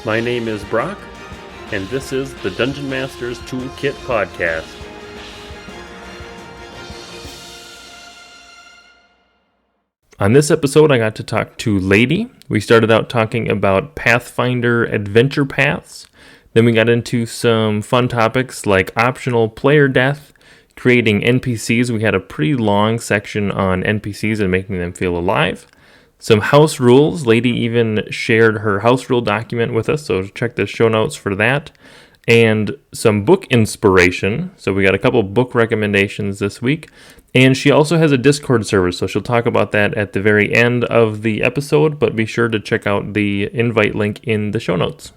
My name is Brock, and this is the Dungeon Master's Toolkit Podcast. On this episode, I got to talk to Lady. We started out talking about Pathfinder adventure paths. Then we got into some fun topics like optional player death, creating NPCs. We had a pretty long section on NPCs and making them feel alive. Some house rules. Lady even shared her house rule document with us, so check the show notes for that. And some book inspiration. So we got a couple book recommendations this week. And she also has a Discord server, so she'll talk about that at the very end of the episode, but be sure to check out the invite link in the show notes.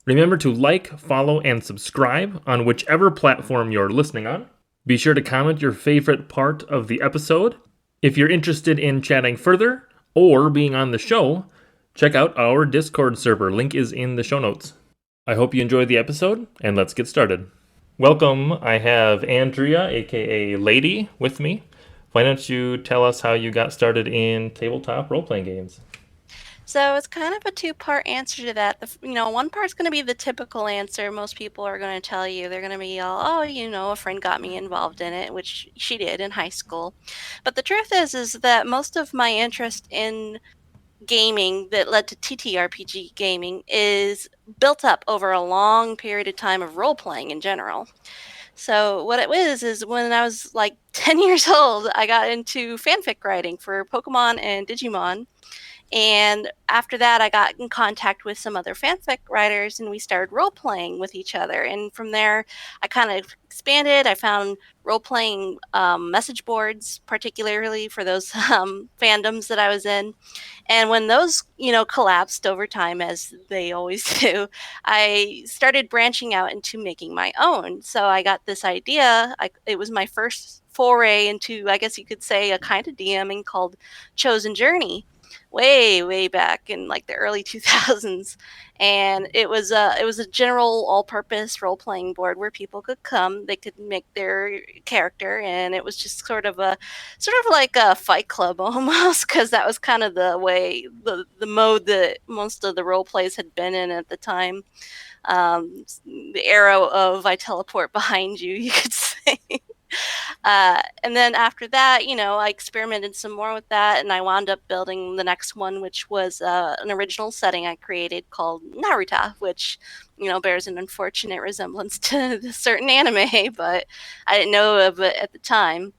Remember to like, follow, and subscribe on whichever platform you're listening on. Be sure to comment your favorite part of the episode. If you're interested in chatting further or being on the show, check out our Discord server. Link is in the show notes. I hope you enjoyed the episode, and let's get started. Welcome. I have Andrea, aka Lady, with me. Why don't you tell us how you got started in tabletop role-playing games? So it's kind of a two-part answer to that. One part's going to be the typical answer. Most people are going to tell you. They're going to be all, a friend got me involved in it, which she did in high school. But the truth is that most of my interest in gaming that led to TTRPG gaming is built up over a long period of time of role-playing in general. So what it is when I was like 10 years old, I got into fanfic writing for Pokemon and Digimon. And after that, I got in contact with some other fanfic writers and we started role playing with each other. And from there, I kind of expanded. I found role playing message boards, particularly for those fandoms that I was in. And when those, collapsed over time, as they always do, I started branching out into making my own. So I got this idea. It was my first foray into, I guess you could say, a kind of DMing called Chosen Journey, way back in like the early 2000s, and it was a general all-purpose role-playing board where people could come, they could make their character, and it was just sort of like a fight club almost, because that was kind of the way, the mode that most of the role plays had been in at the time. The era of I teleport behind you, you could say. And then after that, I experimented some more with that, and I wound up building the next one, which was an original setting I created called Naruto, which, bears an unfortunate resemblance to a certain anime, but I didn't know of it at the time.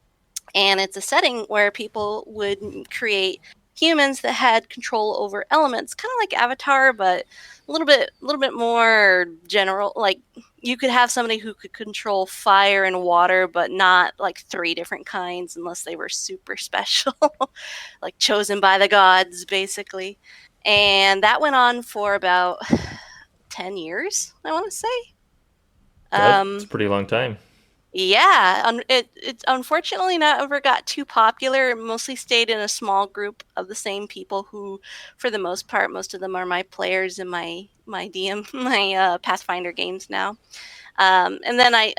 And it's a setting where people would create humans that had control over elements, kind of like Avatar, but a little bit more general. Like, you could have somebody who could control fire and water, but not like 3 different kinds unless they were super special, like chosen by the gods, basically. And that went on for about 10 years, I want to say. That's a Um, pretty long time. Yeah, it unfortunately never got too popular. It mostly stayed in a small group of the same people who, for the most part, most of them are my players in my DM, my Pathfinder games now. And then I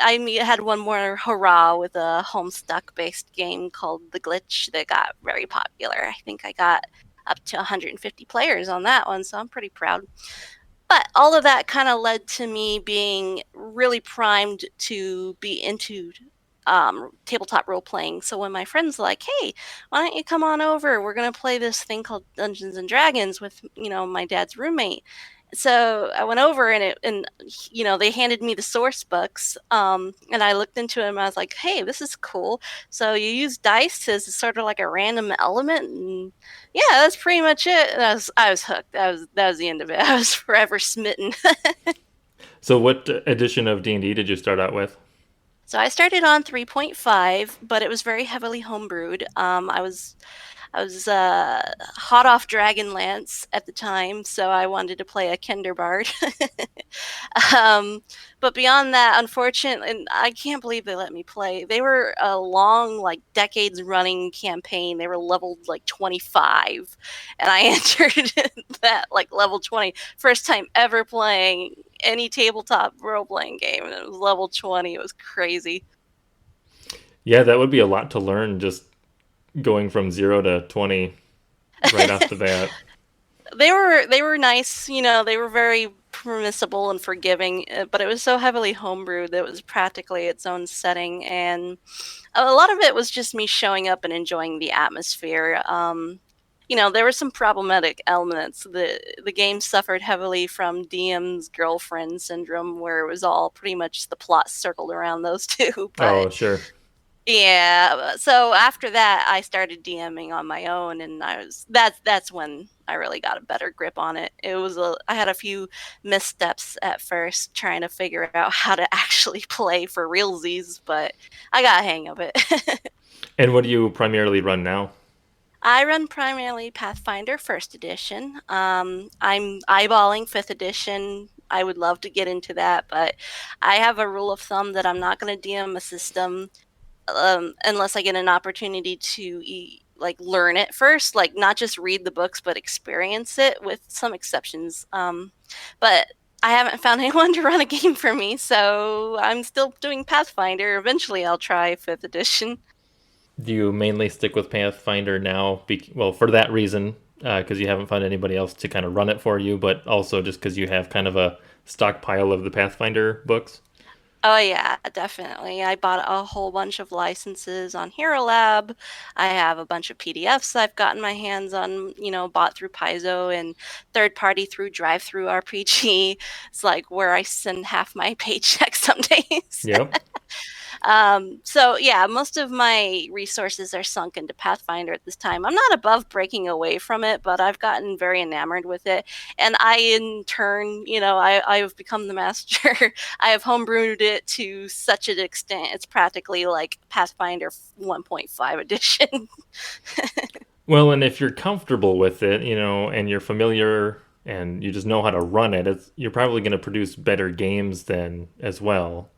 had one more hurrah with a Homestuck-based game called The Glitch that got very popular. I think I got up to 150 players on that one, so I'm pretty proud. But all of that kind of led to me being really primed to be into tabletop role playing. So when my friends were like, "Hey, why don't you come on over? We're gonna play this thing called Dungeons and Dragons with my dad's roommate." So I went over and they handed me the source books, and I looked into them. And I was like, "Hey, this is cool." So you use dice as sort of like a random element, and yeah, that's pretty much it. And I was hooked. That was the end of it. I was forever smitten. So what edition of D&D did you start out with? So I started on 3.5, but it was very heavily homebrewed. I was hot off Dragonlance at the time, so I wanted to play a Kinderbard. um, but beyond that, unfortunately, and I can't believe they let me play. They were a long, like decades running campaign. They were leveled like 25, and I entered that like level 20. First time ever playing any tabletop role playing game, and it was level 20. It was crazy. Yeah, that would be a lot to learn just going from 0 to 20 right off the bat. They were nice, they were very permissible and forgiving, but it was so heavily homebrewed that it was practically its own setting, and a lot of it was just me showing up and enjoying the atmosphere. There were some problematic elements. The game suffered heavily from DM's girlfriend syndrome, where it was all pretty much the plot circled around those two. But Oh, sure. yeah, so after that, I started DMing on my own, and that's when I really got a better grip on it. I had a few missteps at first trying to figure out how to actually play for realsies, but I got a hang of it. And what do you primarily run now? I run primarily Pathfinder First Edition. I'm eyeballing Fifth Edition. I would love to get into that, but I have a rule of thumb that I'm not going to DM a system unless I get an opportunity to like learn it first, like not just read the books, but experience it, with some exceptions. But I haven't found anyone to run a game for me, so I'm still doing Pathfinder. Eventually, I'll try Fifth Edition. Do you mainly stick with Pathfinder now? Well, for that reason, because you haven't found anybody else to kind of run it for you, but also just because you have kind of a stockpile of the Pathfinder books. Oh yeah, definitely. I bought a whole bunch of licenses on Hero Lab. I have a bunch of PDFs I've gotten my hands on, bought through Paizo and third party through Drive Through RPG. It's like where I send half my paycheck some days. Yep. So yeah, most of my resources are sunk into Pathfinder at this time. I'm not above breaking away from it, but I've gotten very enamored with it. And I, in turn, I've become the master. I have homebrewed it to such an extent, it's practically like Pathfinder 1.5 edition. Well, and if you're comfortable with it, and you're familiar and you just know how to run it, you're probably going to produce better games then as well.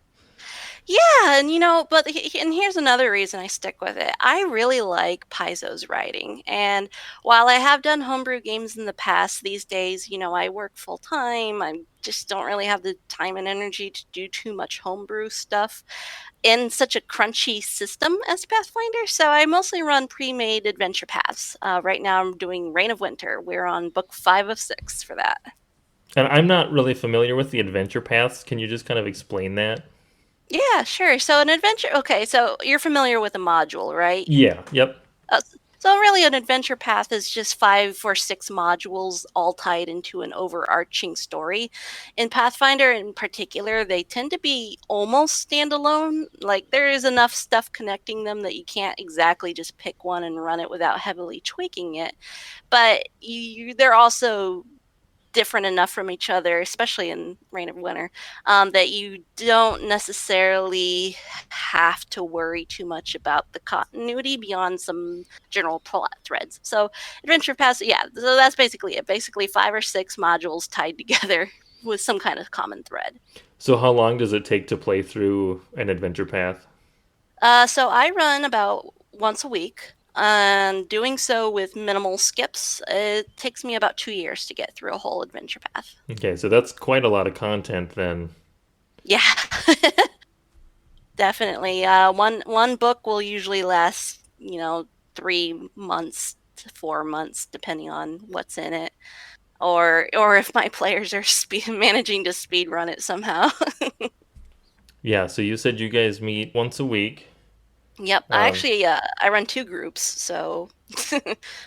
Yeah, and here's another reason I stick with it. I really like Paizo's writing, and while I have done homebrew games in the past, these days, I work full time. I just don't really have the time and energy to do too much homebrew stuff in such a crunchy system as Pathfinder. So I mostly run pre-made adventure paths. Right now, I'm doing Reign of Winter. We're on book 5 of 6 for that. And I'm not really familiar with the adventure paths. Can you just kind of explain that? Yeah, sure. So an adventure. Okay, so you're familiar with a module, right? Yeah. Yep. So really, an adventure path is just 5 or 6 modules all tied into an overarching story. In Pathfinder, in particular, they tend to be almost standalone. Like there is enough stuff connecting them that you can't exactly just pick one and run it without heavily tweaking it. But they're also different enough from each other, especially in Reign of Winter, that you don't necessarily have to worry too much about the continuity beyond some general plot threads. So, Adventure Pass, yeah, so that's basically it. Basically, 5 or 6 modules tied together with some kind of common thread. So how long does it take to play through an adventure path? So, I run about once a week. And doing so with minimal skips, it takes me about 2 years to get through a whole adventure path. Okay, so that's quite a lot of content then. Yeah. Definitely. One book will usually last, 3 months to 4 months, depending on what's in it, or if my players are managing to speed run it somehow. Yeah, so you said you guys meet once a week. Yep. Um, I run 2 groups, so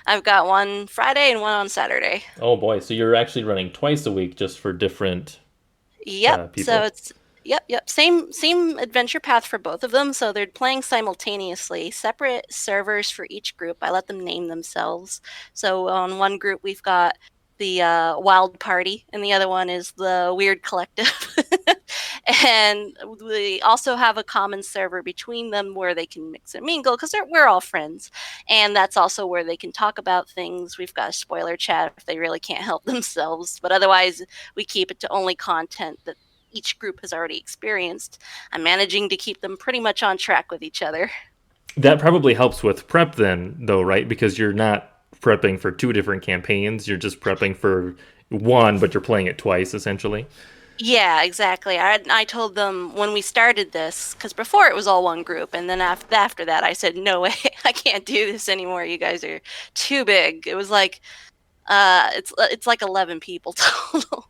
I've got one Friday and one on Saturday. oh boy, so you're actually running twice a week just for different Yep. So people. it's yep. Same adventure path for both of them. So they're playing simultaneously, separate servers for each group. I let them name themselves. So on one group we've got the Wild Party, and the other one is the Weird Collective. And we also have a common server between them where they can mix and mingle because we're all friends, and that's also where they can talk about things. We've got a spoiler chat if they really can't help themselves, but otherwise we keep it to only content that each group has already experienced. I'm managing to keep them pretty much on track with each other. That probably helps with prep then, though, right? Because you're not prepping for two different campaigns. You're just prepping for one, but you're playing it twice, essentially. Yeah, exactly. I told them when we started this, because before it was all one group, and then after that, I said, no way, I can't do this anymore. You guys are too big. It was like It's like 11 people total.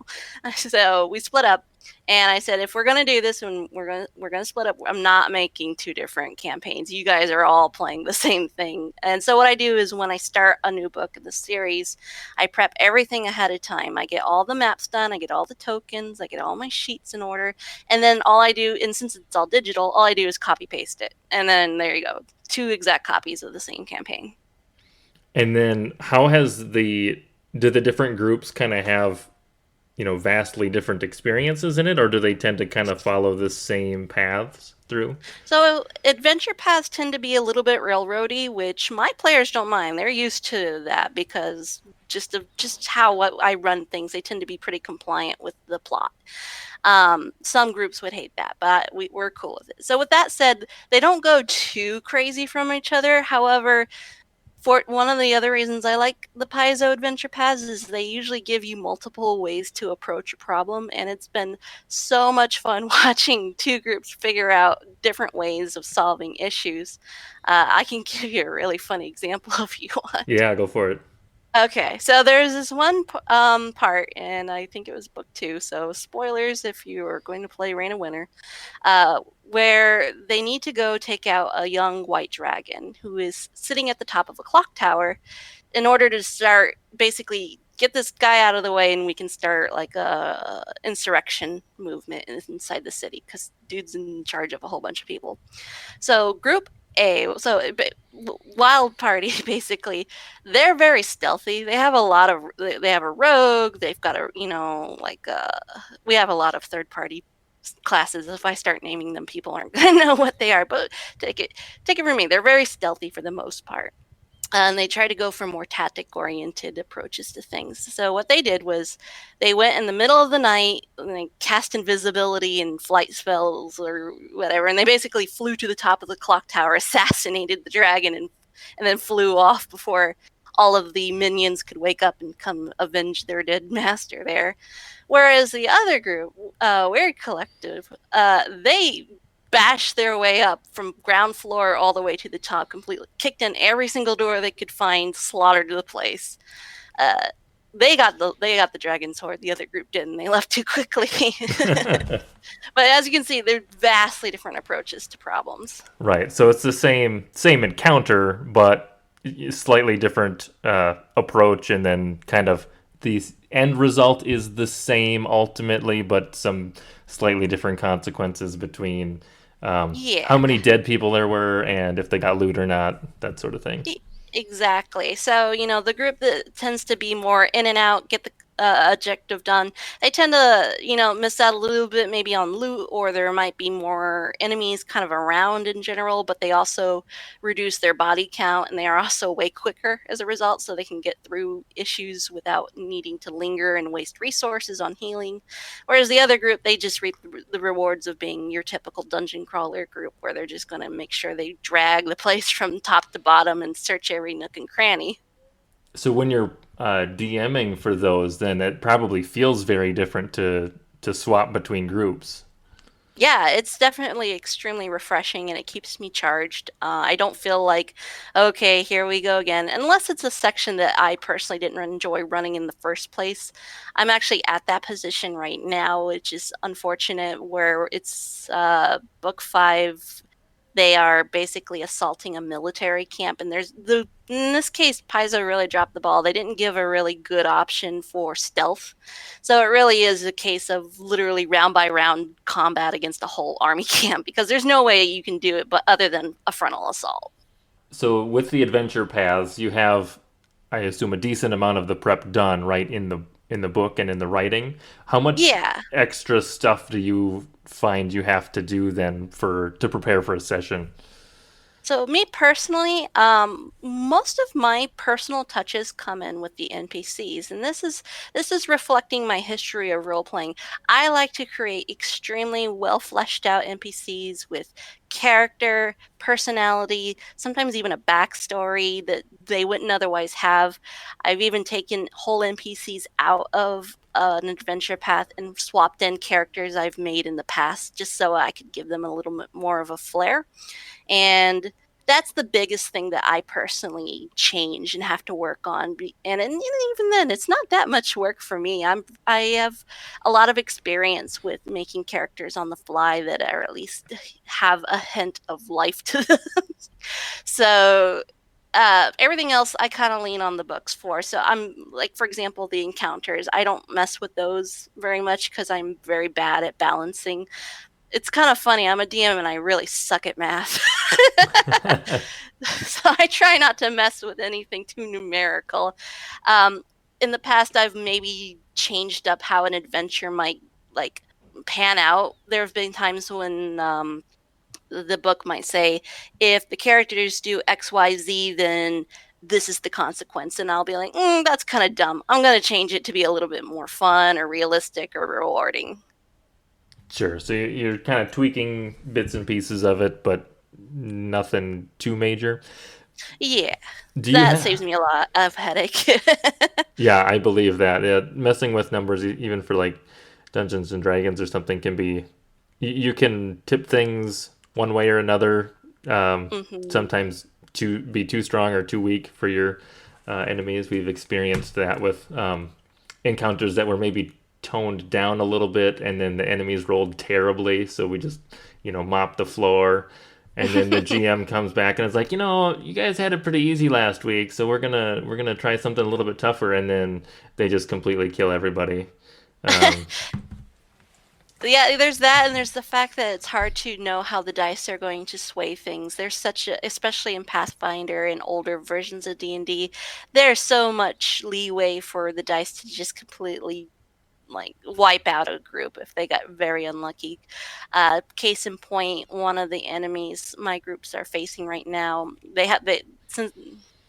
So we split up, and I said, if we're gonna do this, and we're gonna split up, I'm not making two different campaigns. You guys are all playing the same thing. And so what I do is when I start a new book in the series, I prep everything ahead of time. I get all the maps done, I get all the tokens, I get all my sheets in order, and then all I do, and since it's all digital, all I do is copy paste it, and then there you go, two exact copies of the same campaign. And then how has the do the different groups kind of have, vastly different experiences in it, or do they tend to kind of follow the same paths through? So adventure paths tend to be a little bit railroady, which my players don't mind. They're used to that because just how what I run things, they tend to be pretty compliant with the plot. Some groups would hate that, but we're cool with it. So with that said, they don't go too crazy from each other. However, for one of the other reasons I like the Paizo adventure paths is they usually give you multiple ways to approach a problem, and it's been so much fun watching two groups figure out different ways of solving issues. I can give you a really funny example if you want. Yeah, go for it. Okay, so there's this one part, and I think it was book two. So spoilers if you are going to play Reign of Winter, where they need to go take out a young white dragon who is sitting at the top of a clock tower in order to start basically get this guy out of the way, and we can start like a insurrection movement inside the city because dude's in charge of a whole bunch of people. So group A, so wild party basically, they're very stealthy. They have a lot of they have a rogue, they've got a like we have a lot of third party classes. If I start naming them, people aren't going to know what they are, but take it from me, they're very stealthy for the most part, and they try to go for more tactic oriented approaches to things. So what they did was they went in the middle of the night and they cast invisibility and flight spells or whatever, and they basically flew to the top of the clock tower, assassinated the dragon, and then flew off before all of the minions could wake up and come avenge their dead master there. Whereas the other group, Weird Collective, they bashed their way up from ground floor all the way to the top, completely kicked in every single door they could find, slaughtered the place. Uh, they got the dragon's hoard. The other group didn't. They left too quickly. But as you can see, they're vastly different approaches to problems. Right. So it's the same encounter, but slightly different approach, and then kind of the end result is the same ultimately, but some slightly different consequences between how Yeah. many dead people there were and if they got loot or not, that sort of thing. Exactly. So, the group that tends to be more in and out, get the objective done, they tend to, miss out a little bit maybe on loot, or there might be more enemies kind of around in general, but they also reduce their body count and they are also way quicker as a result, so they can get through issues without needing to linger and waste resources on healing. Whereas the other group, they just reap the rewards of being your typical dungeon crawler group, where they're just going to make sure they drag the place from top to bottom and search every nook and cranny. So when you're DMing for those, then it probably feels very different to swap between groups. Yeah, it's definitely extremely refreshing and it keeps me charged. I don't feel like, okay, here we go again, unless it's a section that I personally didn't enjoy running in the first place. I'm actually at that position right now, which is unfortunate, where it's book five. They are basically assaulting a military camp, and in this case, Paizo really dropped the ball. They didn't give a really good option for stealth, so it really is a case of literally round by round combat against a whole army camp, because there's no way you can do it but other than a frontal assault. So with the adventure paths, you have, I assume, a decent amount of the prep done right in the book and in the writing. How much Yeah. extra stuff do you find you have to do then for to prepare for a session? So me personally, most of my personal touches come in with the NPCs, and this is reflecting my history of role playing. I like to create extremely well fleshed out NPCs with character, personality, sometimes even a backstory that they wouldn't otherwise have. I've even taken whole NPCs out of an adventure path and swapped in characters I've made in the past, just so I could give them a little bit more of a flair. And that's the biggest thing that I personally change and have to work on. And even then, it's not that much work for me. I have a lot of experience with making characters on the fly that are at least have a hint of life to them. So everything else I kind of lean on the books for. So I'm like, for example, the encounters. I don't mess with those very much because I'm very bad at balancing. It's kind of funny. I'm a DM and I really suck at math. So I try not to mess with anything too numerical. Um, in the past, I've maybe changed up how an adventure might like pan out. There have been times when the book might say, if the characters do XYZ, then this is the consequence. And I'll be like, that's kind of dumb. I'm going to change it to be a little bit more fun or realistic or rewarding. Sure. So you're kind of tweaking bits and pieces of it, but nothing too major. Yeah, Do you that have? saves me a lot of headache. Yeah, I believe that. Yeah, messing with numbers, even for like Dungeons and Dragons or something, can be. You can tip things one way or another. hmm Sometimes to be too strong or too weak for your enemies. We've experienced that with encounters that were maybe toned down a little bit, and then the enemies rolled terribly, so we just mop the floor. And then the GM comes back and it's like, you guys had it pretty easy last week, so we're gonna try something a little bit tougher, and then they just completely kill everybody. Um, Yeah, there's that, and there's the fact that it's hard to know how the dice are going to sway things. There's such a, especially in Pathfinder and older versions of D&D, there's so much leeway for the dice to just completely like wipe out a group if they got very unlucky. Case in point, one of the enemies my groups are facing right now, they since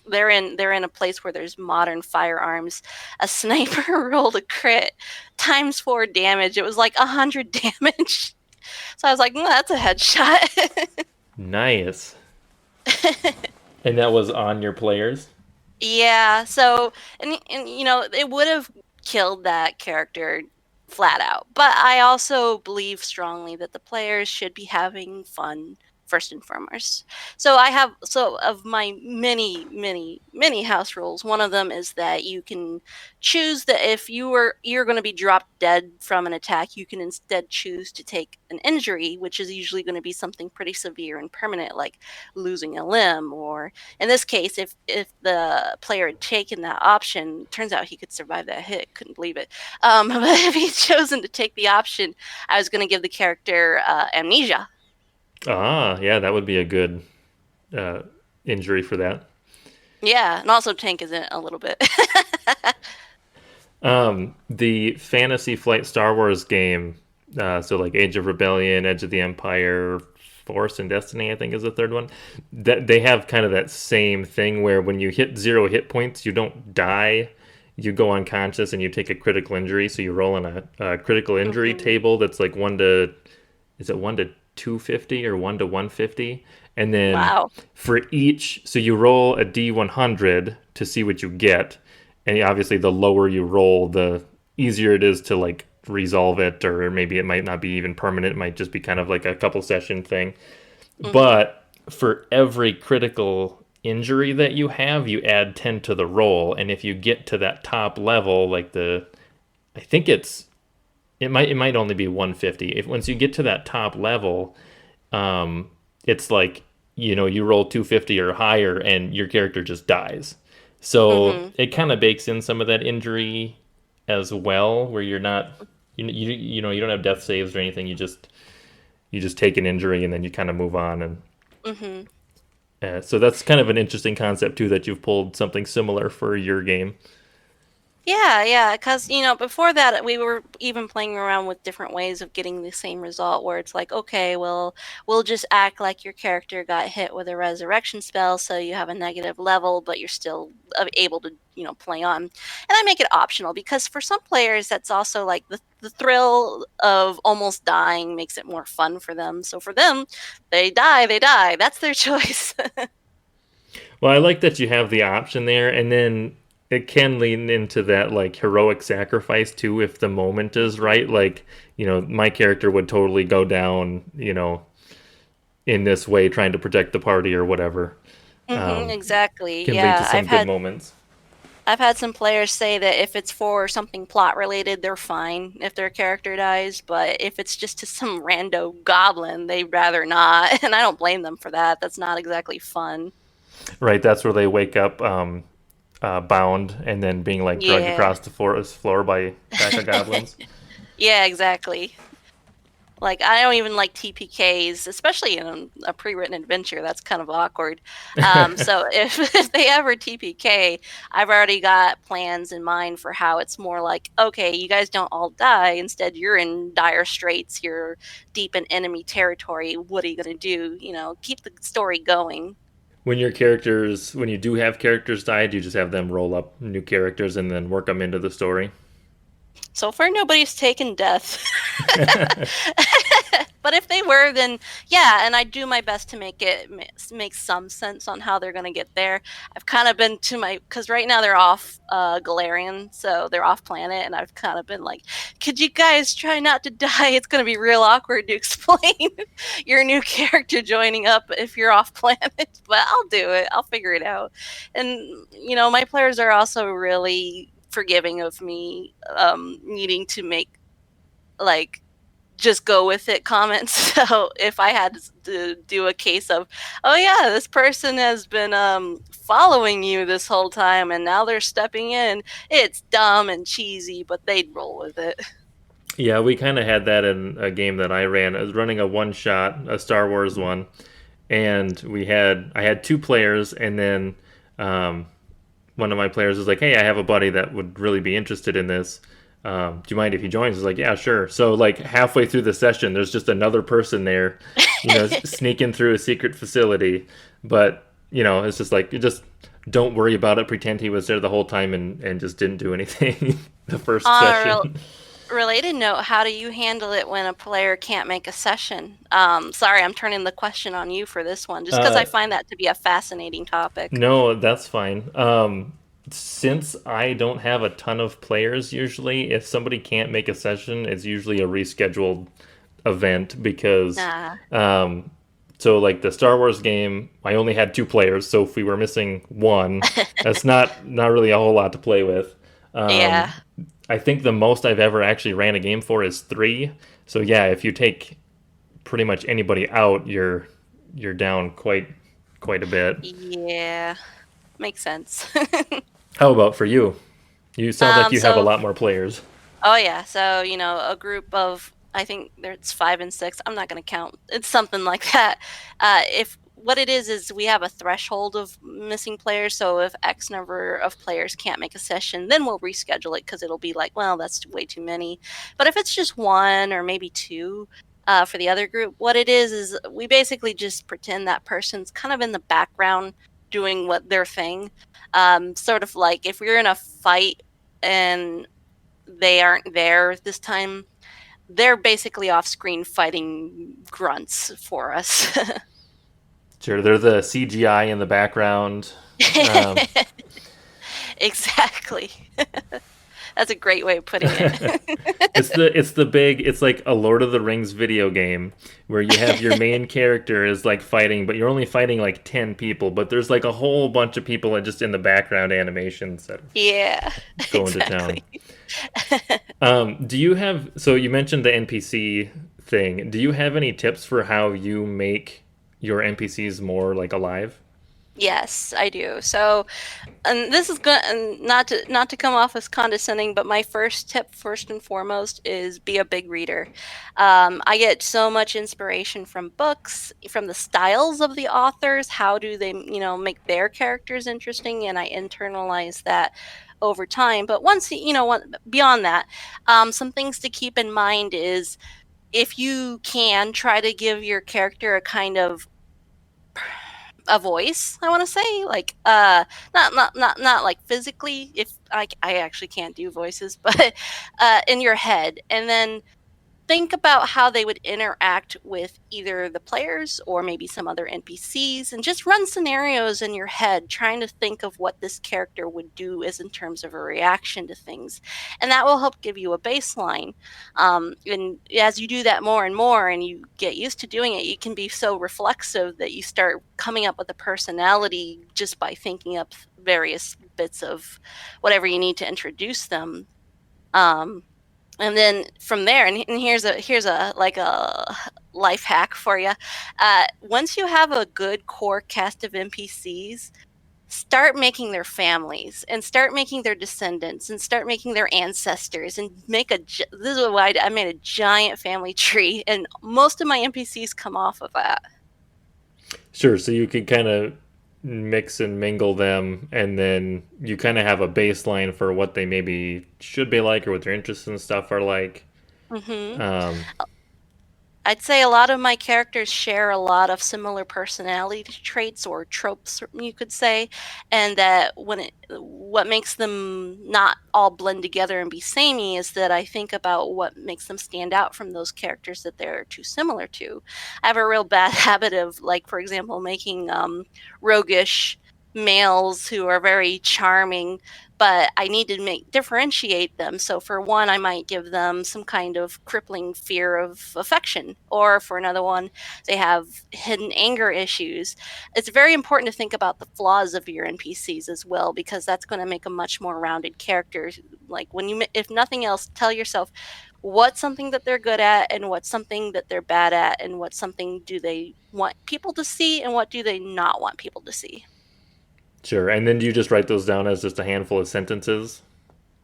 they're in a place where there's modern firearms. A sniper rolled a crit times 4 damage. It was like 100 damage. So I was like, that's a headshot. nice. And that was on your players. Yeah, so and it would have killed that character flat out. But I also believe strongly that the players should be having fun first and foremost. So of my many house rules, one of them is that you can choose that if you're going to be dropped dead from an attack, you can instead choose to take an injury, which is usually going to be something pretty severe and permanent like losing a limb, or in this case, if the player had taken that option, turns out he could survive that hit. Couldn't believe it. But if he'd chosen to take the option, I was going to give the character amnesia. Ah, yeah, that would be a good uh, injury for that. Yeah, and also tank is in it a little bit. The Fantasy Flight Star Wars game, so like Age of Rebellion, Edge of the Empire, Force and Destiny, I think is the third one. That they have kind of that same thing where when you hit 0 hit points, you don't die. You go unconscious and you take a critical injury. So you roll on a critical injury hmm table that's like one to, is it 1 to 250 or 1 to 150? And then Wow. for each, so you roll a D100 to see what you get, and obviously the lower you roll, the easier it is to like resolve it, or maybe it might not be even permanent. It might just be kind of like a couple session thing. hmm But for every critical injury that you have, you add 10 to the roll, and if you get to that top level, like I think it might only be 150. If once you get to that top level, it's like you roll 250 or higher and your character just dies. So hmm it kind of bakes in some of that injury as well, where you're not you don't have death saves or anything. You just take an injury and then you kind of move on. And hmm so that's kind of an interesting concept too, that you've pulled something similar for your game. Yeah, yeah, because before that we were even playing around with different ways of getting the same result where it's like, okay, well, we'll just act like your character got hit with a resurrection spell, so you have a negative level, but you're still able to, play on. And I make it optional because for some players that's also like the thrill of almost dying makes it more fun for them. So for them, they die, they die. That's their choice. Well, I like that you have the option there, and then it can lean into that like heroic sacrifice too if the moment is right. Mhm. Like, my character would totally go down, in this way, trying to protect the party or whatever, Exactly. can lead to Yeah, some good moments. I've had some players say that if it's for something plot related, they're fine if their character dies, but if it's just to some rando goblin, they'd rather not, and I don't blame them for that. That's not exactly fun. Right, that's where they wake up bound and then being like dragged Yeah. across the forest floor by a pack of goblins. Yeah, exactly. Like, I don't even like TPKs, especially in a pre-written adventure. That's kind of awkward. So if, if they ever TPK, I've already got plans in mind for how it's more like, okay, you guys don't all die. Instead, you're in dire straits. You're deep in enemy territory. What are you going to do? You know, keep the story going. When you do have characters die, do you just have them roll up new characters and then work them into the story? So far, nobody's taken death. But if they were, then yeah, and I do my best to make it make some sense on how they're going to get there. I've kind of been to my because right now they're off Galarian, so they're off planet, and I've kind of been like, could you guys try not to die? It's going to be real awkward to explain your new character joining up if you're off planet, but I'll do it. I'll figure it out. And you know, my players are also really forgiving of me needing to make like just go with it comments. So if I had to do a case of, oh yeah, this person has been following you this whole time and now they're stepping in, it's dumb and cheesy, but they'd roll with it. Yeah, we kind of had that in a game that I ran. I was running a one shot, a Star Wars one, and I had two players, and then um, one of my players was like, "Hey, I have a buddy that would really be interested in this. Do you mind if he joins?" I was like, "Yeah, sure." So like halfway through the session, there's just another person there, sneaking through a secret facility. But it's just like you just don't worry about it. Pretend he was there the whole time and just didn't do anything the first On session. a related note, how do you handle it when a player can't make a session? Sorry, I'm turning the question on you for this one, just because I Uh, find that to be a fascinating topic. no, that's fine. Since I don't have a ton of players, usually, if somebody can't make a session, it's usually a rescheduled event because, Nah. um, so like the Star Wars game, I only had two players, so if we were missing one, that's not really a whole lot to play with. Yeah. Um, I think the most I've ever actually ran a game for is three. So yeah, if you take pretty much anybody out, you're down quite a bit. Yeah. Makes sense. How about for you? You sounds like you have a So lot more players. Oh yeah, so you know, a group of I think there's 5 and 6. I'm not going to count. It's something like that. If what it is we have a threshold of missing players. So if X number of players can't make a session, then we'll reschedule it because it'll be like, well, that's way too many. But if it's just one or maybe two for the other group, what it is we basically just pretend that person's kind of in the background doing what their thing. Sort of like if we're in a fight and they aren't there this time. They're basically off screen fighting grunts for us. Sure, they're the CGI in the background. Um, Exactly. That's a great way of putting it. it's like a Lord of the Rings video game where you have your main character is like fighting, but you're only fighting like 10 people, but there's like a whole bunch of people just in the background animations that are Yeah, going to town. exactly. Do you have so you mentioned the NPC thing. Do you have any tips for how you make your NPCs more like alive? Yes, I do. So, and this is good, and not to come off as condescending, but my first tip, first and foremost, is be a big reader. I get so much inspiration from books, from the styles of the authors. How do they, make their characters interesting, and I internalize that over time. But once beyond that, some things to keep in mind is if you can try to give your character a kind of a voice. I want to say like not like physically. If I actually can't do voices, but in your head, and then think about how they would interact with either the players or maybe some other NPCs, and just run scenarios in your head trying to think of what this character would do as in terms of a reaction to things. And that will help give you a baseline. And as you do that more and more and you get used to doing it, you can be so reflexive that you start coming up with a personality just by thinking up various bits of whatever you need to introduce them. Um, and then from there, and here's a like a life hack for you. Once you have a good core cast of NPCs, start making their families and start making their descendants and start making their ancestors and this is why I made a giant family tree, and most of my NPCs come off of that. Sure. So you could kind of mix and mingle them, and then you kind of have a baseline for what they maybe should be like or what their interests and stuff are like. Hmm. Um, I'd say a lot of my characters share a lot of similar personality traits or tropes, you could say, and that what makes them not all blend together and be samey is that I think about what makes them stand out from those characters that they're too similar to. I have a real bad habit of, like, for example, making roguish males who are very charming, but I need to differentiate them. So for one, I might give them some kind of crippling fear of affection, or for another one, they have hidden anger issues. It's very important to think about the flaws of your NPCs as well, because that's going to make a much more rounded character. Like, if nothing else, tell yourself what's something that they're good at and what's something that they're bad at, and what's something do they want people to see and what do they not want people to see. sure. And then do you just write those down as just a handful of sentences?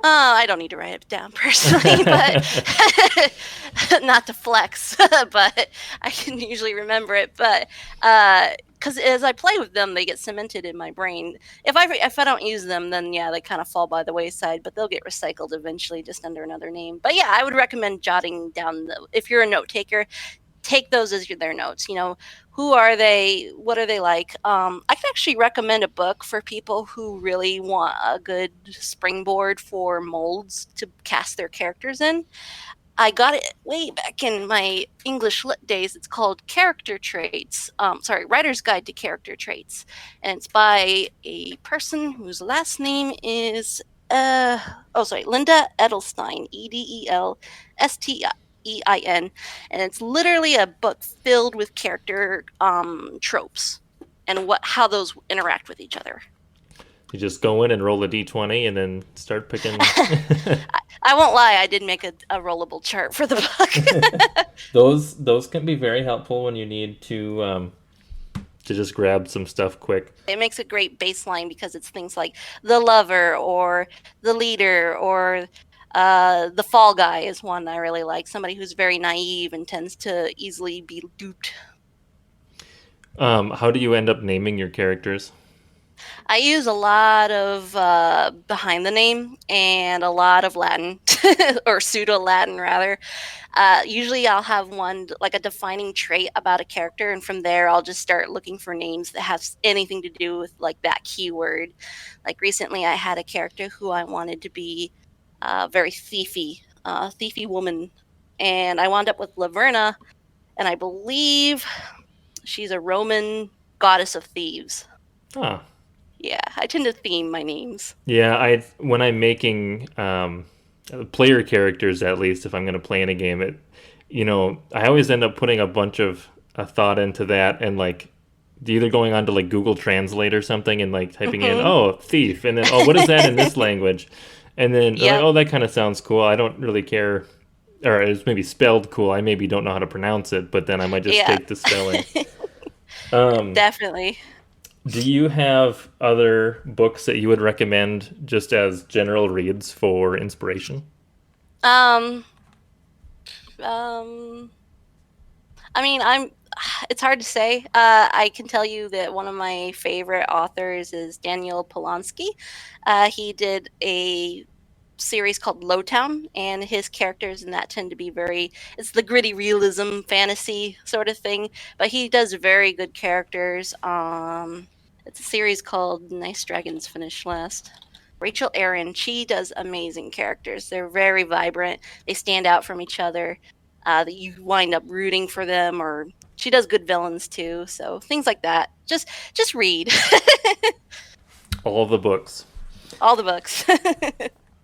I don't need to write it down personally, but not to flex, but I can usually remember it. But because as I play with them, they get cemented in my brain. If I don't use them, then yeah, they kind of fall by the wayside. But they'll get recycled eventually, just under another name. But yeah, I would recommend jotting down if you're a note taker, take those as their notes. Who are they? What are they like? I can actually recommend a book for people who really want a good springboard for molds to cast their characters in. I got it way back in my English lit days. It's called Character Traits. Writer's Guide to Character Traits, and it's by a person whose last name is Linda Edelstein, Edelstein, and it's literally a book filled with character tropes and how those interact with each other. You just go in and roll a d20 and then start picking. I won't lie, I did make a rollable chart for the book. Those can be very helpful when you need to just grab some stuff quick. It makes a great baseline because it's things like the lover or the leader or the fall guy is one I really like. Somebody who's very naive and tends to easily be duped. How do you end up naming your characters? I use a lot of behind the name and a lot of Latin or pseudo Latin rather. Usually I'll have one like a defining trait about a character, and from there I'll just start looking for names that have anything to do with like that keyword. Like recently I had a character who I wanted to be very thiefy woman, and I wound up with Laverna, and I believe she's a Roman goddess of thieves. Ah, Yeah, I tend to theme my names. yeah. I when I'm making player characters, at least if I'm going to play in a game, I always end up putting a bunch of thought into that, and like either going on to like Google Translate or something and like typing in Mm-hmm. thief, and then what is that in this language, and then like, Yep. that kind of sounds cool. I don't really care, or it's maybe spelled cool. I maybe don't know how to pronounce it, but then I might just Yeah. take the spelling. Um, Definitely. do you have other books that you would recommend just as general reads for inspiration? Um. Um. I mean, I'm. It's hard to say. I can tell you that one of my favorite authors is Daniel Polanski. He did a series called Lowtown, and his characters in that tend to be it's the gritty realism fantasy sort of thing, but he does very good characters. It's a series called Nice Dragons Finish Last. Rachel Aaron, she does amazing characters. They're very vibrant. They stand out from each other. that you wind up rooting for them, or she does good villains too. So things like that. Just read All the books. all the books.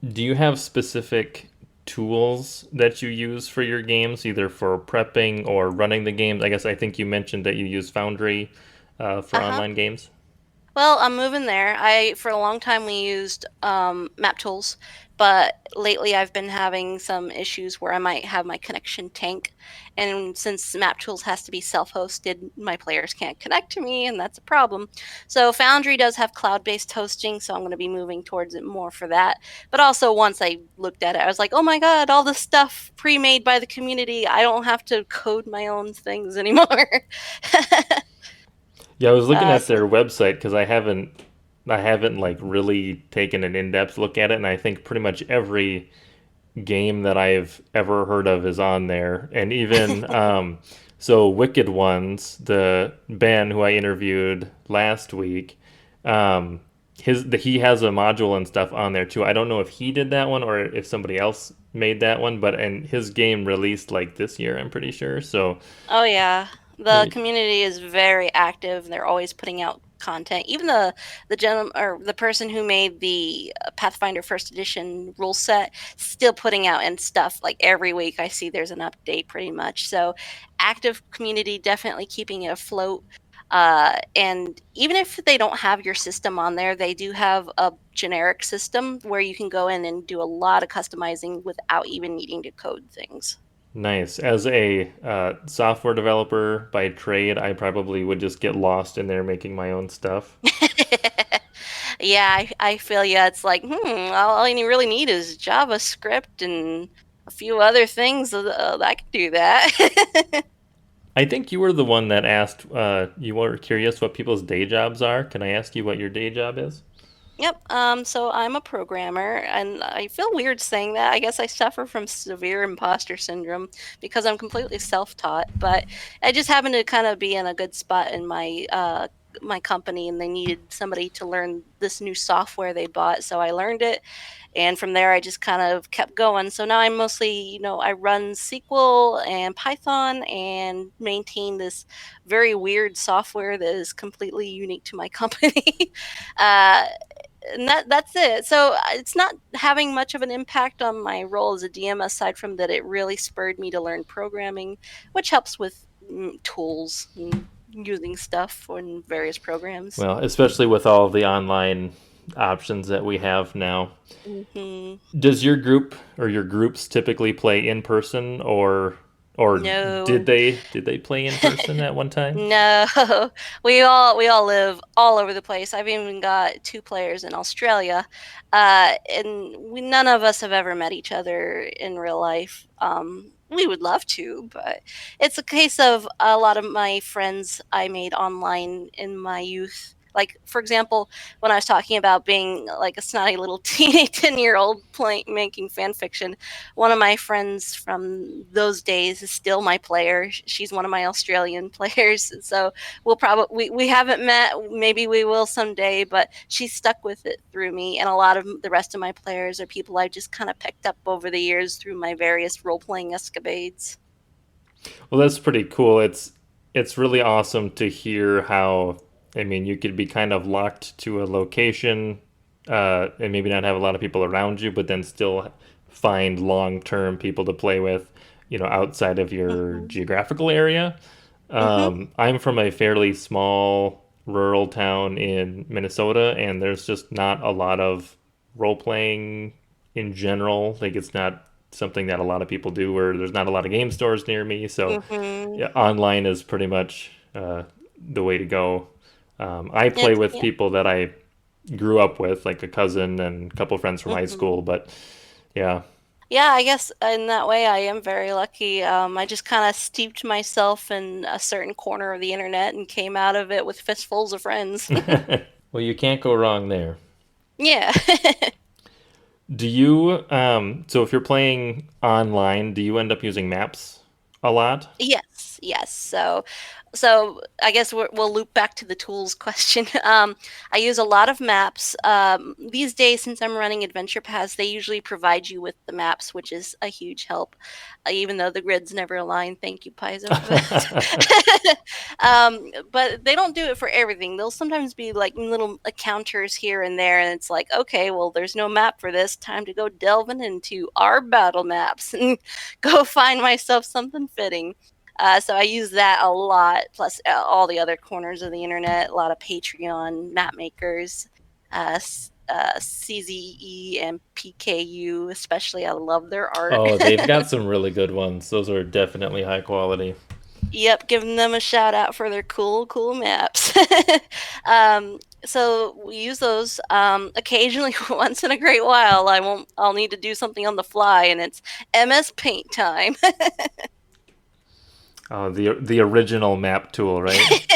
Do you have specific tools that you use for your games, either for prepping or running the games? I think you mentioned that you use Foundry for Uh-huh. online games. Well, I'm moving there. I For a long time we used map tools, but lately I've been having some issues where I might have my connection tank, and since map tools has to be self-hosted, my players can't connect to me, and that's a problem. So Foundry does have cloud-based hosting, so I'm going to be moving towards it more for that. But also once I looked at it, I was like, "Oh my God, all the stuff pre-made by the community. I don't have to code my own things anymore." Yeah, I was looking at So their website because I haven't like really taken an in-depth look at it, and I think pretty much every game that I've ever heard of is on there, and even so Wicked Ones, the Ben who I interviewed last week, um, he has a module and stuff on there too. I don't know if he did that one or if somebody else made that one, but and his game released like this year, I'm pretty sure. So Oh yeah, the it, community is very active. They're always putting out content. Even the gentleman or the person who made the Pathfinder First Edition rule set still putting out and stuff like every week. I see there's an update pretty much. So active community, definitely keeping it afloat. And even if they don't have your system on there, they do have a generic system where you can go in and do a lot of customizing without even needing to code things. nice. As a software developer by trade, I probably would just get lost in there making my own stuff. Yeah, I feel you. It's like, all you really need is JavaScript and a few other things. I can do that. I think you were the one that asked, you were curious what people's day jobs are. Can I ask you what your day job is? Yep. So I'm a programmer, and I feel weird saying that. I guess I suffer from severe imposter syndrome because I'm completely self-taught. But I just happened to kind of be in a good spot in my company, and they needed somebody to learn this new software they bought. So I learned it, and from there I just kind of kept going. So now I'm mostly, I run SQL and Python and maintain this very weird software that is completely unique to my company. uh, and that's it. So it's not having much of an impact on my role as a DM, aside from that it really spurred me to learn programming, which helps with tools and using stuff in various programs. Well, especially with all the online options that we have now. Hmm. Does your group or your groups typically play in person, or did No. they play in person at one time? No, we all live all over the place. I've even got two players in Australia, and none of us have ever met each other in real life. We would love to, but it's a case of a lot of my friends I made online in my youth. Like, for example, when I was talking about being like a snotty little 10-year-old playing making fan fiction, one of my friends from those days is still my player. She's one of my Australian players. So we'll probably we haven't met. Maybe we will someday, but she's stuck with it through me. And a lot of the rest of my players are people I've just kind of picked up over the years through my various role playing escapades. Well, that's pretty cool. It's really awesome to hear how, I mean, you could be kind of locked to a location, and maybe not have a lot of people around you, but then still find long-term people to play with, outside of your Hmm. geographical area. Hmm. I'm from a fairly small rural town in Minnesota, and there's just not a lot of role playing in general. Like, it's not something that a lot of people do, or there's not a lot of game stores near me. So, Hmm. yeah, online is pretty much the way to go. I play It's with yeah. people that I grew up with, like a cousin and a couple friends from high Hmm. school, but yeah. Yeah, I guess in that way I am very lucky. I just kind of steeped myself in a certain corner of the internet and came out of it with fistfuls of friends. Well, you can't go wrong there. Yeah. Do you, so if you're playing online, do you end up using maps a lot? Yes, yes. So So I guess we'll loop back to the tools question. I use a lot of maps. These days, since I'm running adventure paths, they usually provide you with the maps, which is a huge help. Even though the grids never align. Thank you, Paizo, for that. But they don't do it for everything. There'll sometimes be like little encounters here and there, and it's like, okay, well, there's no map for this. Time to go delving into our battle maps and go find myself something fitting. So I use that a lot, plus all the other corners of the internet, a lot of Patreon map makers, CZE and PKU, especially. I love their art. Oh, they've got some really good ones. Those are definitely high quality. Yep, giving them a shout out for their cool maps. So we use those occasionally. Once in a great while, I'll need to do something on the fly, and it's MS Paint time. The original map tool, right?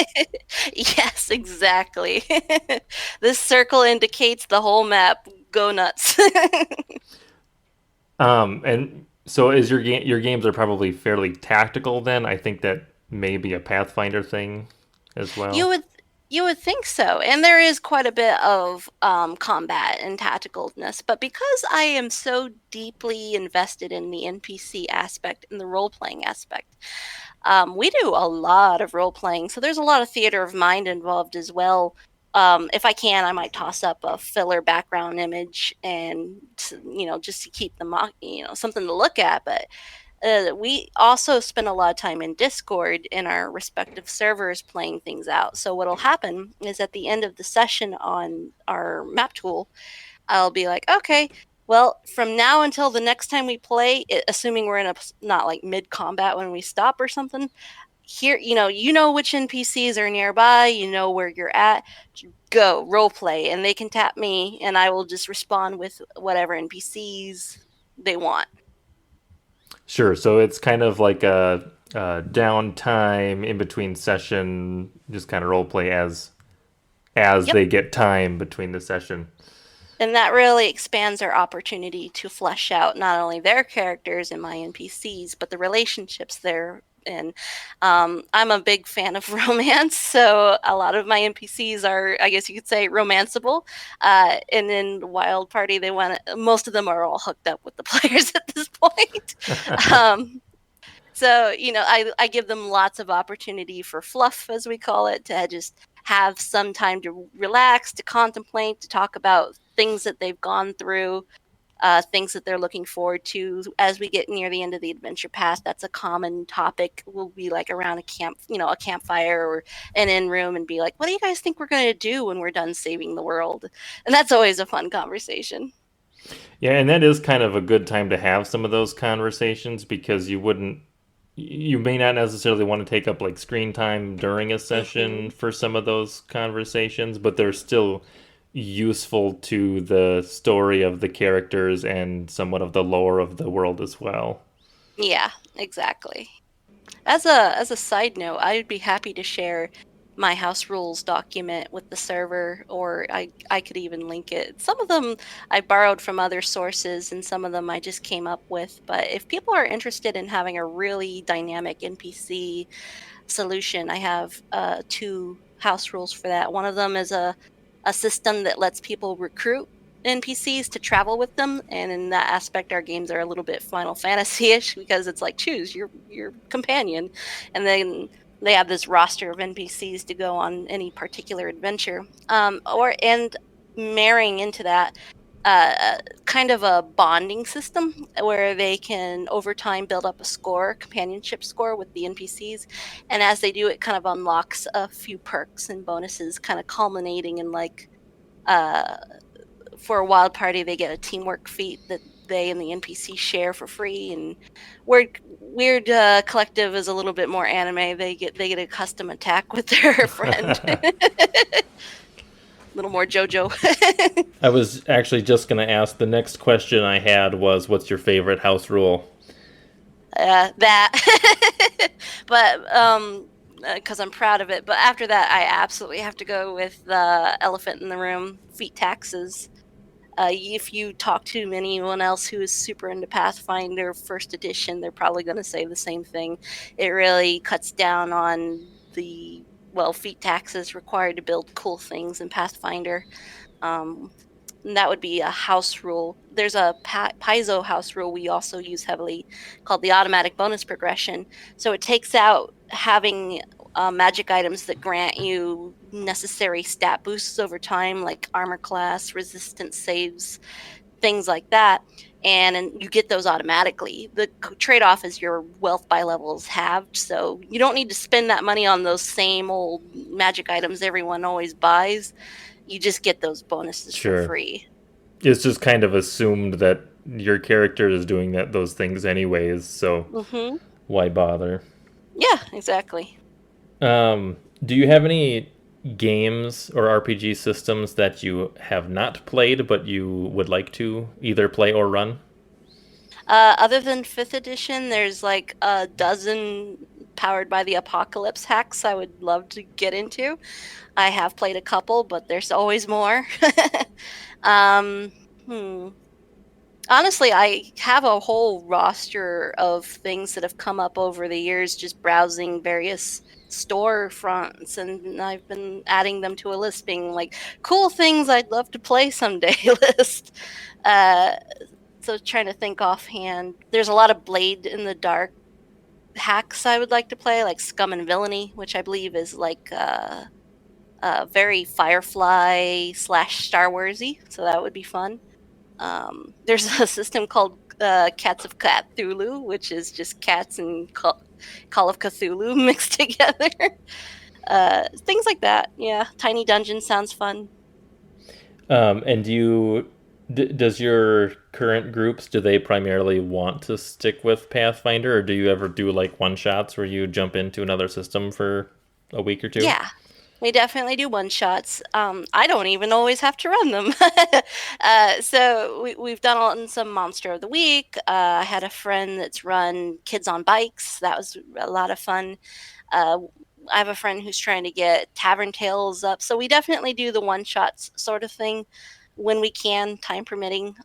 Yes, exactly. This circle indicates the whole map. Go nuts. And so is your games are probably fairly tactical then? I think that may be a Pathfinder thing as You well. would you would think so, and there is quite a bit of combat and tacticalness. But because I am so deeply invested in the NPC aspect and the role playing aspect, we do a lot of role playing, so there's a lot of theater of mind involved as well. If I can, I might toss up a filler background image and just to keep them, something to look at. But we also spend a lot of time in Discord in our respective servers playing things out. So what'll happen is at the end of the session on our map tool, I'll be like, okay, well, from now until the next time we play, assuming we're in a not like mid combat when we stop or something, here, you know which NPCs are nearby, you know where you're at. Go role play, and they can tap me, and I will just respond with whatever NPCs they want. Sure. So it's kind of like a downtime in between session, just kind of role play as Yep. they get time between the session. And that really expands our opportunity to flesh out not only their characters and my NPCs, but the relationships they're in. I'm a big fan of romance, so a lot of my NPCs are, I guess you could say, romanceable. And in Wild Party, most of them are all hooked up with the players at this point. Um, so, I give them lots of opportunity for fluff, as we call it, to just have some time to relax, to contemplate, to talk about things that they've gone through, things that they're looking forward to. As we get near the end of the adventure path, that's a common topic. We'll be like around a campfire or an in room and be like, what do you guys think we're going to do when we're done saving the world? And that's always a fun conversation. Yeah, and that is kind of a good time to have some of those conversations because you may not necessarily want to take up like screen time during a session Hmm. for some of those conversations, but they're still useful to the story of the characters and somewhat of the lore of the world as well. Yeah, exactly. As a side note, I would be happy to share my house rules document with the server, or I could even link it. Some of them I borrowed from other sources, and some of them I just came up with. But if people are interested in having a really dynamic NPC solution, I have two house rules for that. One of them is a system that lets people recruit NPCs to travel with them, and in that aspect, our games are a little bit Final Fantasy-ish because it's like choose your companion, and then they have this roster of NPCs to go on any particular adventure. Or and marrying into that, kind of a bonding system where they can over time build up a score, companionship score with the NPCs, and as they do, it kind of unlocks a few perks and bonuses, kind of culminating in like uh, for a wild party, they get a teamwork feat that they and the NPC share for free. And Weird Collective is a little bit more anime. They get a custom attack with their friend, a little more JoJo. I was actually just going to ask the next question I had was what's your favorite house rule? That, but because I'm proud of it. But after that, I absolutely have to go with the elephant in the room: feat taxes. If you talk to anyone else who is super into Pathfinder first edition, they're probably going to say the same thing. It really cuts down on the feat taxes required to build cool things in Pathfinder. Um, and that would be a house rule. There's a Paizo house rule we also use heavily called the automatic bonus progression. So it takes out having magic items that grant you necessary stat boosts over time, like armor class, resistance saves, things like that. And you get those automatically. The trade off is your wealth by level is halved. So you don't need to spend that money on those same old magic items everyone always buys. You just get those bonuses for Sure. free. It's just kind of assumed that your character is doing those things anyways, so Mm-hmm. why bother? Yeah, exactly. Do you have any games or RPG systems that you have not played but you would like to either play or run? Other than fifth edition, there's like a dozen powered by the apocalypse hacks I would love to get into. I have played a couple, but there's always more. um, hmm. Honestly, I have a whole roster of things that have come up over the years just browsing various storefronts, and I've been adding them to a list being like cool things I'd love to play someday list. Uh, so trying to think offhand, there's a lot of Blade in the Dark hacks I would like to play, like Scum and Villainy, which I believe is like very Firefly slash Star Warsy, so that would be fun. There's a system called Cats of Cthulhu, which is just cats and Call of Cthulhu mixed together. Things like that. Yeah, Tiny Dungeon sounds fun. And does your current groups, do they primarily want to stick with Pathfinder, or do you ever do like one shots where you jump into another system for a week or two? Yeah, we definitely do one shots. I don't even always have to run them. So we've done some Monster of the Week. I had a friend that's run Kids on Bikes. That was a lot of fun. Uh, I have a friend who's trying to get Tavern Tales up. So we definitely do the one shots sort of thing when we can, time permitting.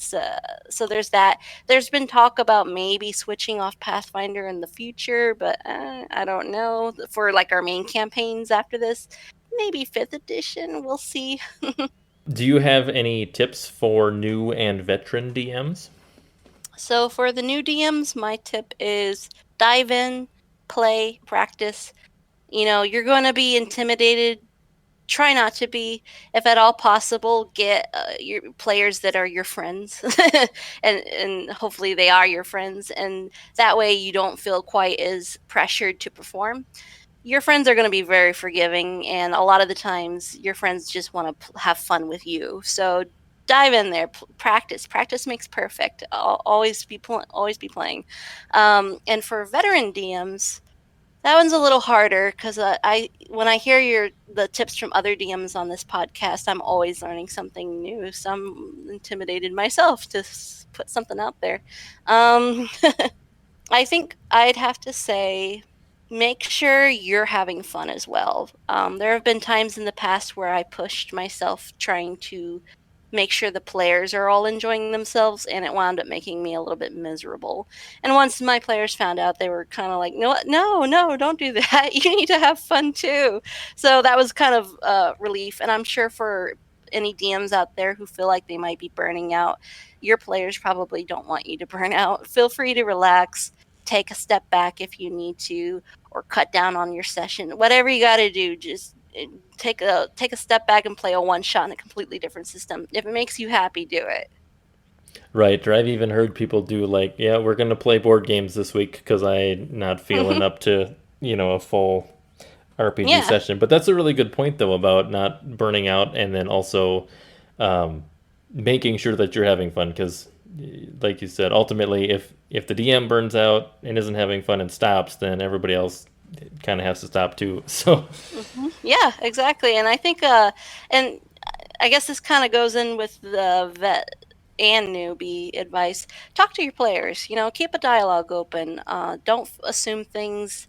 So, so there's that. There's been talk about maybe switching off Pathfinder in the future, but I don't know. For like our main campaigns after this, maybe fifth edition. We'll see. Do you have any tips for new and veteran DMs? So for the new DMs, my tip is dive in, play, practice. You're going to be intimidated. Try not to be. If at all possible, get your players that are your friends, and hopefully they are your friends, and that way you don't feel quite as pressured to perform. Your friends are going to be very forgiving, and a lot of the times your friends just want to have fun with you. So dive in there, practice. Practice makes perfect. Always be playing. And for veteran DMs, that one's a little harder because I when I hear the tips from other DMs on this podcast, I'm always learning something new. So I'm intimidated myself to put something out there. Um, I think I'd have to say make sure you're having fun as well. There have been times in the past where I pushed myself trying to make sure the players are all enjoying themselves, and it wound up making me a little bit miserable. And once my players found out, they were kind of like, no, no, no, don't do that. You need to have fun too. So that was kind of relief. And I'm sure for any DMs out there who feel like they might be burning out, your players probably don't want you to burn out. Feel free to relax, take a step back if you need to, or cut down on your session. Whatever you got to do, just take a step back and play a one shot in a completely different system. If it makes you happy, do it. Right, or I've even heard people do like, yeah, we're gonna play board games this week because I'm not feeling up to, a full RPG Yeah. session. But that's a really good point though about not burning out and then also um, making sure that you're having fun because, like you said, ultimately, if the DM burns out and isn't having fun and stops, then everybody else kind of has to stop too. So, Yeah, exactly. And I think and I guess this kind of goes in with the vet and newbie advice. Talk to your players. Keep a dialogue open. Don't assume things.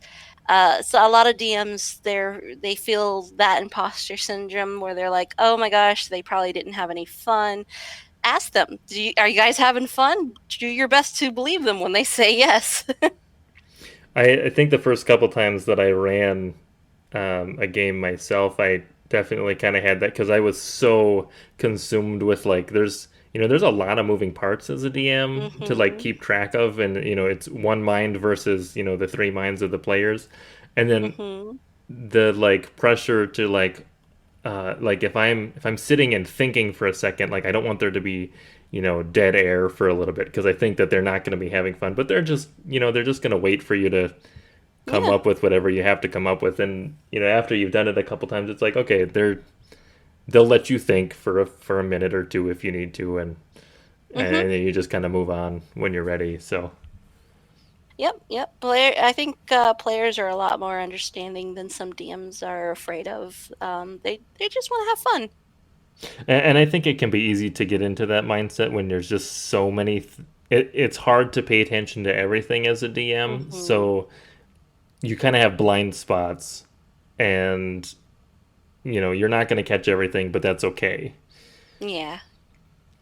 So a lot of DMs, they feel that imposter syndrome where they're like, "Oh my gosh, they probably didn't have any fun." Ask them, are you guys having fun? Do your best to believe them when they say yes. I think the first couple times that I ran a game myself, I definitely kind of had that because I was so consumed with like there's a lot of moving parts as a DM to like Mhm. keep track of, and it's one mind versus the three minds of the players, and then Mhm. the like pressure to like if I'm sitting and thinking for a second, like I don't want there to be dead air for a little bit because I think that they're not going to be having fun, but they're just going to wait for you to come Yeah. up with whatever you have to come up with, and after you've done it a couple times, it's like okay, they'll let you think for a minute or two if you need to, Mhm. and then you just kind of move on when you're ready. So Yep, yep. I think players are a lot more understanding than some DMs are afraid of. They just want to have fun. and I think it can be easy to get into that mindset when there's just so many it's hard to pay attention to everything as a DM, Mhm. so you kind of have blind spots, and you're not going to catch everything, but that's okay. Yeah.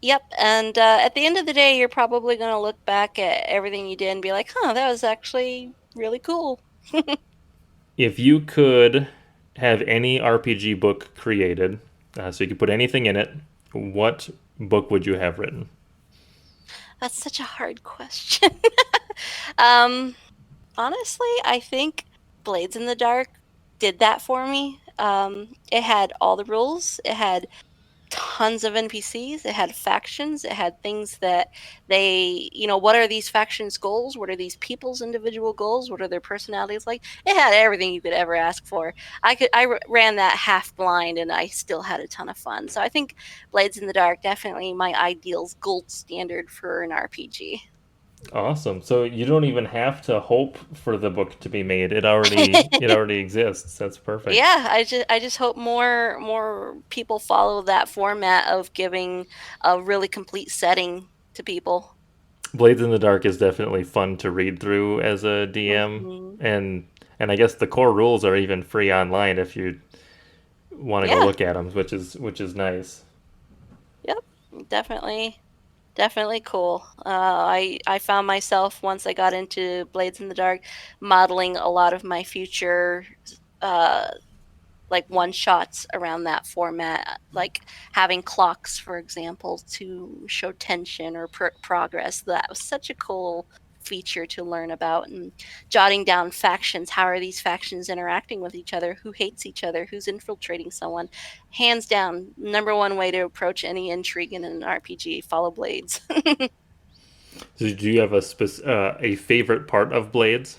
Yep. And at the end of the day, you're probably going to look back at everything you did and be like, "Huh, that was actually really cool." If you could have any RPG book created, so you could put anything in it, what book would you have written? That's such a hard question. um, Honestly, I think Blades in the Dark did that for me. It had all the rules. It had tons of NPCs. It had factions. It had things that what are these factions' goals? What are these people's individual goals? What are their personalities like? It had everything you could ever ask for. Ran that half blind and I still had a ton of fun. So I think Blades in the Dark definitely my ideals gold standard for an RPG. Awesome. So you don't even have to hope for the book to be made. It already exists. That's perfect. Yeah, I just hope more people follow that format of giving a really complete setting to people. Blades in the Dark is definitely fun to read through as a DM, Mhm. and I guess the core rules are even free online if you want to go Yeah. look at them, which is nice. Yep. Definitely. Definitely cool. I found myself once I got into Blades in the Dark modeling a lot of my future uh like one shots around that format, like having clocks, for example, to show tension or progress. That was such a cool feature to learn about, and jotting down factions. How are these factions interacting with each other? Who hates each other? Who's infiltrating someone? Hands down, number one way to approach any intrigue in an RPG: follow Blades. So do you have a favorite part of Blades?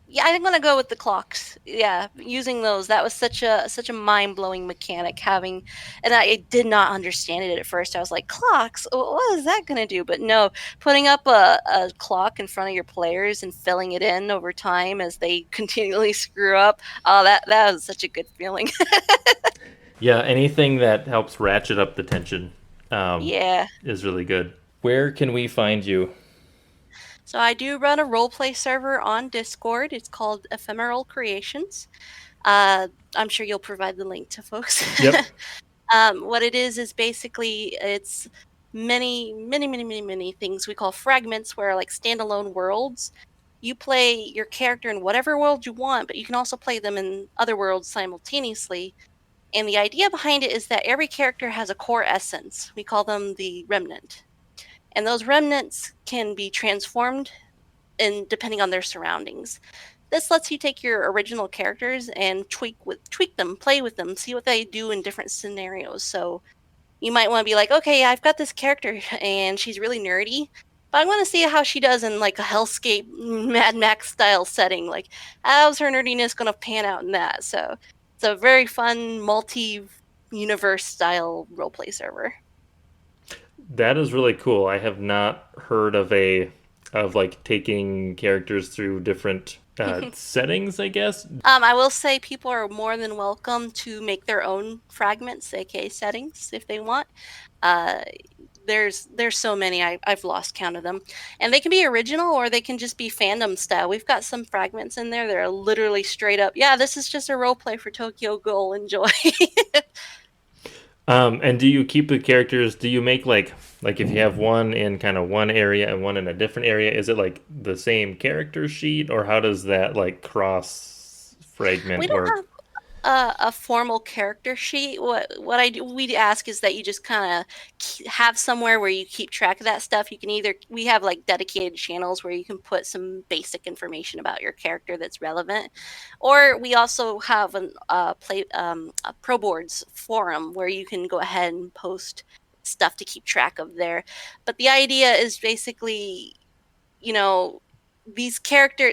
Yeah, I'm gonna go with the clocks. Yeah, using those, that was such a mind-blowing mechanic having and I did not understand it at first. I was like, "Clocks? What is that gonna do?" But no, putting up a clock in front of your players and filling it in over time as they continually screw up, oh, that was such a good feeling. Yeah, anything that helps ratchet up the tension um, Yeah. is really good. Where can we find you? So I do run a role play server on Discord. It's called Ephemeral Creations. Uh, I'm sure you'll provide the link to folks. Yep. What it is basically it's many things we call fragments, where like standalone worlds. You play your character in whatever world you want, but you can also play them in other worlds simultaneously. And the idea behind it is that every character has a core essence. We call them the remnant. And those remnants can be transformed in depending on their surroundings. This lets you take your original characters and tweak them, play with them, see what they do in different scenarios. So you might want to be like, okay, I've got this character and she's really nerdy, but I want to see how she does in like a hellscape Mad Max style setting. Like, how's her nerdiness going to pan out in that? So it's a very fun multi universe style roleplay server. That is really cool. I have not heard of like taking characters through different settings, I guess. I will say people are more than welcome to make their own fragments, aka settings, if they want. Uh, there's so many I've lost count of them, and they can be original or they can just be fandom style. We've got some fragments in there that are literally straight up. Yeah, this is just a role play for Tokyo Ghoul. Enjoy. And do you keep the characters? Do you make like if you have one in kind of one area and one in a different area, is it like the same character sheet, or how does that like cross We fragment don't work? have a formal character sheet. What I do, we ask is that you just kind of have somewhere where you keep track of that stuff. You can either we have like dedicated channels where you can put some basic information about your character that's relevant, or we also have a pro boards forum where you can go ahead and post stuff to keep track of there. But the idea is basically, you know, this character,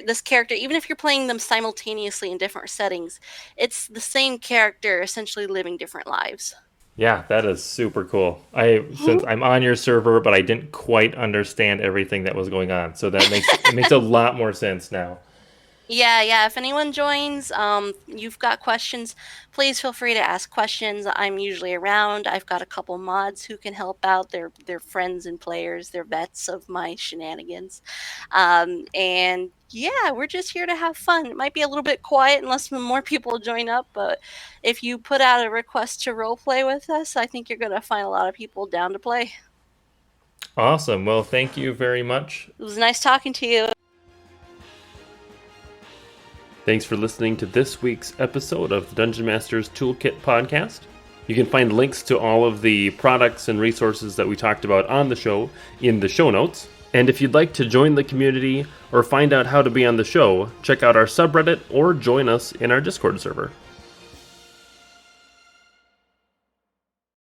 even if you're playing them simultaneously in different settings, it's the same character essentially living different lives. Yeah, that is super cool. I since I'm on your server, but I didn't quite understand everything that was going on, so that makes a lot more sense now. Yeah, yeah. If anyone joins, you've got questions, please feel free to ask questions. I'm usually around. I've got a couple mods who can help out. They're friends and players. They're vets of my shenanigans. And yeah, we're just here to have fun. It might be a little bit quiet unless more people join up, but if you put out a request to role play with us, I think you're gonna find a lot of people down to play. Awesome. Well, thank you very much. It was nice talking to you. Thanks for listening to this week's episode of the Dungeon Masters Toolkit podcast. You can find links to all of the products and resources that we talked about on the show in the show notes. And if you'd like to join the community or find out how to be on the show, check out our subreddit or join us in our Discord server.